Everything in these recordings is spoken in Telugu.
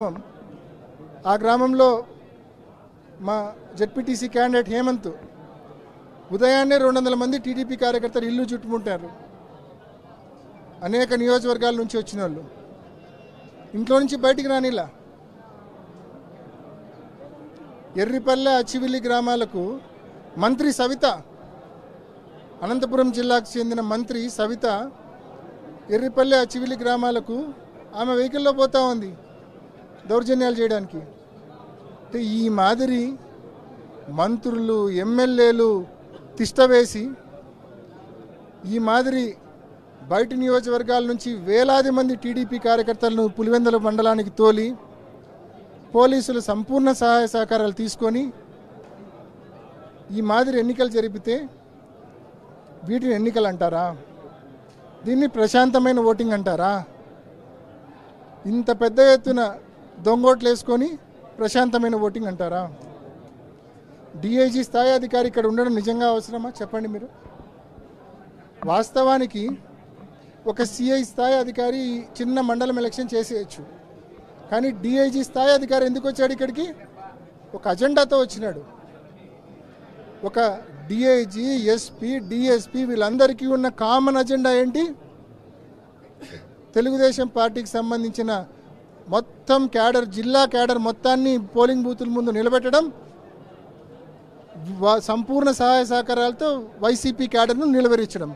ఆ గ్రామంలో మా జెడ్పీటీసీ క్యాండిడేట్ హేమంత్ ఉదయాన్నే 200 మంది టీడీపీ కార్యకర్తలు ఇల్లు చుట్టుముట్టారు. అనేక నియోజకవర్గాల నుంచి వచ్చిన వాళ్ళు ఇంట్లో నుంచి బయటికి రానిలా. ఎర్రిపల్లె అచ్చివిల్లి గ్రామాలకు మంత్రి సవిత, అనంతపురం జిల్లాకు చెందిన మంత్రి సవిత ఎర్రిపల్లె అచ్చివిల్లి గ్రామాలకు ఆమె వెహికల్లో పోతా ఉంది దౌర్జన్యాలు చేయడానికి. అంటే ఈ మాదిరి మంత్రులు ఎమ్మెల్యేలు తిష్టవేసి ఈ మాదిరి బయట నియోజకవర్గాల నుంచి వేలాది మంది టీడీపీ కార్యకర్తలను పులివెందుల మండలానికి తోలి పోలీసులు సంపూర్ణ సహాయ సహకారాలు తీసుకొని ఈ మాదిరి ఎన్నికలు జరిపితే వీటిని ఎన్నికలు అంటారా? దీన్ని ప్రశాంతమైన ఓటింగ్ అంటారా? ఇంత పెద్ద ఎత్తున దొంగోట్లు వేసుకొని ప్రశాంతమైన ఓటింగ్ అంటారా? డిఐజీ స్థాయి అధికారి ఇక్కడ ఉండడం నిజంగా అవసరమా చెప్పండి మీరు? వాస్తవానికి ఒక సిఐ స్థాయి అధికారి చిన్న మండలం ఎలక్షన్ చేసేయచ్చు, కానీ డిఐజీ స్థాయి అధికారి ఎందుకు వచ్చాడు ఇక్కడికి? ఒక అజెండాతో వచ్చినాడు. ఒక డిఐజీ, ఎస్పీ, డిఎస్పీ వీళ్ళందరికీ ఉన్న కామన్ అజెండా ఏంటి? తెలుగుదేశం పార్టీకి సంబంధించిన మొత్తం క్యాడర్, జిల్లా క్యాడర్ మొత్తాన్ని పోలింగ్ బూతుల ముందు నిలబెట్టడం, సంపూర్ణ సహాయ సహకారాలతో వైసీపీ క్యాడర్ను నిలవరించడం.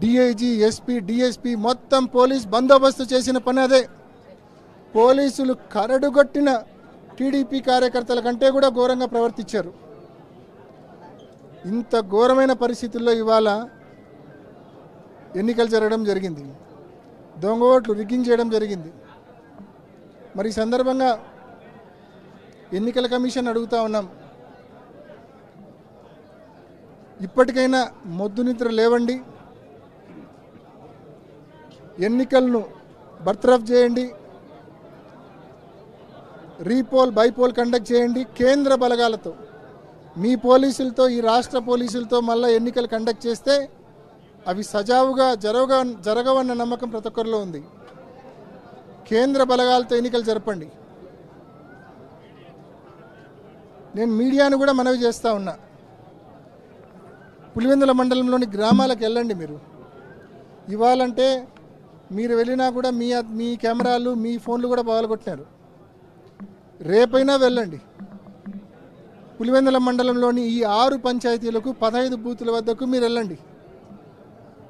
డిఐజీ, ఎస్పీ, డిఎస్పీ మొత్తం పోలీస్ బందోబస్తు చేసిన పని అదే. పోలీసులు కరడుగొట్టిన టీడీపీ కార్యకర్తల కంటే కూడా ఘోరంగా ప్రవర్తించారు. ఇంత ఘోరమైన పరిస్థితుల్లో ఇవాళ ఎన్నికలు జరగడం జరిగింది. దొంగ ఓట్లు రిగ్గింగ్ చేయడం జరిగింది. మరి ఈ సందర్భంగా ఎన్నికల కమిషన్ అడుగుతా ఉన్నాం, ఇప్పటికైనా మొద్దు నిద్ర లేవండి, ఎన్నికలను బర్తరఫ్ చేయండి, రీపోల్ బైపోల్ కండక్ట్ చేయండి. కేంద్ర బలగాలతో మీ పోలీసులతో ఈ రాష్ట్ర పోలీసులతో మళ్ళీ ఎన్నికలు కండక్ట్ చేస్తే అవి సజావుగా జరగవన్న నమ్మకం ప్రతి ఒక్కరిలో ఉంది. కేంద్ర బలగాలతో ఎన్నికలు జరపండి. నేను మీడియాను కూడా మనవి చేస్తూ ఉన్నా, పులివెందుల మండలంలోని గ్రామాలకు వెళ్ళండి. మీరు ఇవ్వాలంటే మీరు వెళ్ళినా కూడా మీ కెమెరాలు, మీ ఫోన్లు కూడా పగలగొట్టినారు. రేపైనా వెళ్ళండి. పులివెందుల మండలంలోని ఈ 6 పంచాయతీలకు 15 బూతుల వద్దకు మీరు వెళ్ళండి.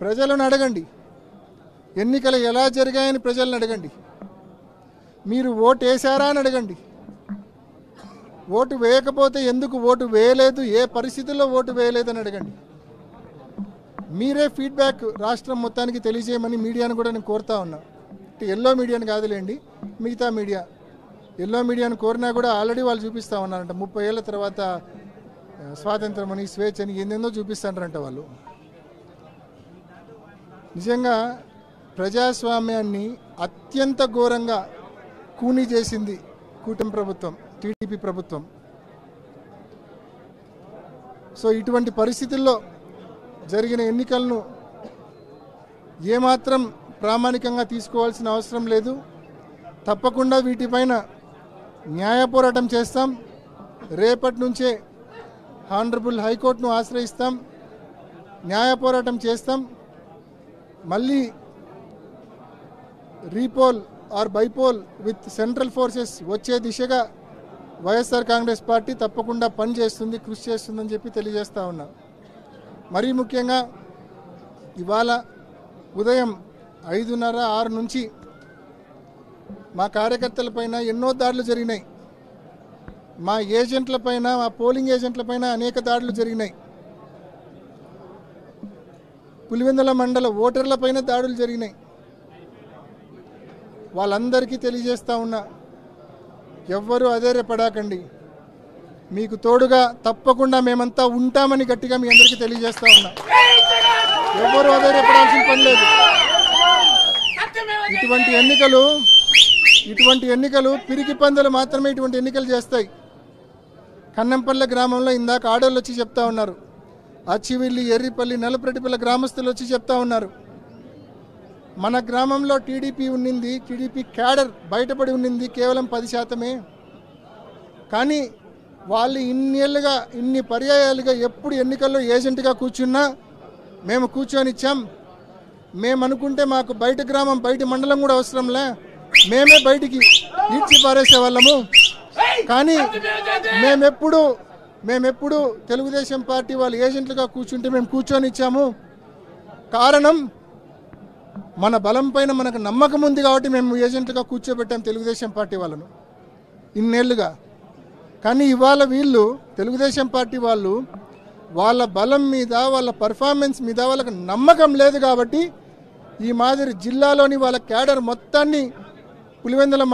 ప్రజలను అడగండి, ఎన్నికలు ఎలా జరిగాయని ప్రజలను అడగండి. మీరు ఓటు వేశారా అని అడగండి. ఓటు వేయకపోతే ఎందుకు ఓటు వేయలేదు, ఏ పరిస్థితుల్లో ఓటు వేయలేదని అడగండి. మీరే ఫీడ్బ్యాక్ రాష్ట్రం మొత్తానికి తెలియజేయమని మీడియాను కూడా నేను కోరుతా ఉన్నా. ఎల్లో మీడియాను కాదులేండి, మిగతా మీడియా. ఎల్లో మీడియాను కోరినా కూడా ఆల్రెడీ వాళ్ళు చూపిస్తూ ఉన్నారంట, 30 ఏళ్ళ తర్వాత స్వాతంత్రం అని, స్వేచ్ఛ అని ఏందేందో చూపిస్తారంట వాళ్ళు. నిజంగా ప్రజాస్వామ్యాన్ని అత్యంత ఘోరంగా కూనీ చేసింది కూటమి ప్రభుత్వం, టీడీపీ ప్రభుత్వం. సో ఇటువంటి పరిస్థితుల్లో జరిగిన ఎన్నికలను ఏమాత్రం ప్రామాణికంగా తీసుకోవాల్సిన అవసరం లేదు. తప్పకుండా వీటిపైన న్యాయ పోరాటం చేస్తాం. రేపటి నుంచే హానరబుల్ హైకోర్టును ఆశ్రయిస్తాం, న్యాయ పోరాటం చేస్తాం. మళ్ళీ repoll or bypoll with central forces వచ్చే దిశగా వైఎస్ఆర్ కాంగ్రెస్ పార్టీ తప్పకుండా పనిచేస్తుంది, కృషి చేస్తుందని చెప్పి తెలియజేస్తూ ఉన్నా. మరీ ముఖ్యంగా ఇవాళ ఉదయం 5:30, 6 నుంచి మా కార్యకర్తలపైన ఎన్నో దాడులు జరిగినాయి. మా ఏజెంట్లపైన, మా పోలింగ్ ఏజెంట్లపైన అనేక దాడులు జరిగినాయి. పులివెందుల మండల ఓటర్లపైన దాడులు జరిగినాయి. వాళ్ళందరికీ తెలియజేస్తూ ఉన్నా, ఎవ్వరూ అధైర్యపడకండి, మీకు తోడుగా తప్పకుండా మేమంతా ఉంటామని గట్టిగా మీ అందరికీ తెలియజేస్తూ ఉన్నా. ఎవ్వరూ అధైర్యపడాల్సిన పని లేదు. ఇటువంటి ఎన్నికలు పిరికి పందులు మాత్రమే ఇటువంటి ఎన్నికలు చేస్తాయి. కన్నంపల్లె గ్రామంలో ఇందాక ఆడోళ్ళు వచ్చి చెప్తా ఉన్నారు, అచ్చివిల్లి, ఎర్రిపల్లి, నలుప్రెడ్డిపల్లి గ్రామస్తులు వచ్చి చెప్తా ఉన్నారు, మన గ్రామంలో టీడీపీ ఉన్నింది, టీడీపీ క్యాడర్ బయటపడి ఉన్నింది కేవలం 10%. కానీ వాళ్ళు ఇన్నేళ్ళుగా ఇన్ని పర్యాయాలుగా ఎప్పుడు ఎన్నికల్లో ఏజెంట్గా కూర్చున్నా మేము కూర్చొని ఇచ్చాం. మేము అనుకుంటే మాకు బయట గ్రామం బయట మండలం కూడా అవసరంలే, మేమే బయటికి ఈడ్చి పారేసే వాళ్ళము. కానీ మేమెప్పుడు తెలుగుదేశం పార్టీ వాళ్ళు ఏజెంట్లుగా కూర్చుంటే మేము కూర్చొని ఇచ్చాము. కారణం మన బలం పైన మనకు నమ్మకం ఉంది కాబట్టి మేము ఏజెంట్లుగా కూర్చోబెట్టాం తెలుగుదేశం పార్టీ వాళ్ళను ఇన్నేళ్లుగా. కానీ ఇవాళ వీళ్ళు తెలుగుదేశం పార్టీ వాళ్ళు వాళ్ళ బలం మీద వాళ్ళ పర్ఫార్మెన్స్ మీద వాళ్ళకి నమ్మకం లేదు కాబట్టి ఈ మాదిరి జిల్లాలోని వాళ్ళ క్యాడర్ మొత్తాన్ని పులివెందుల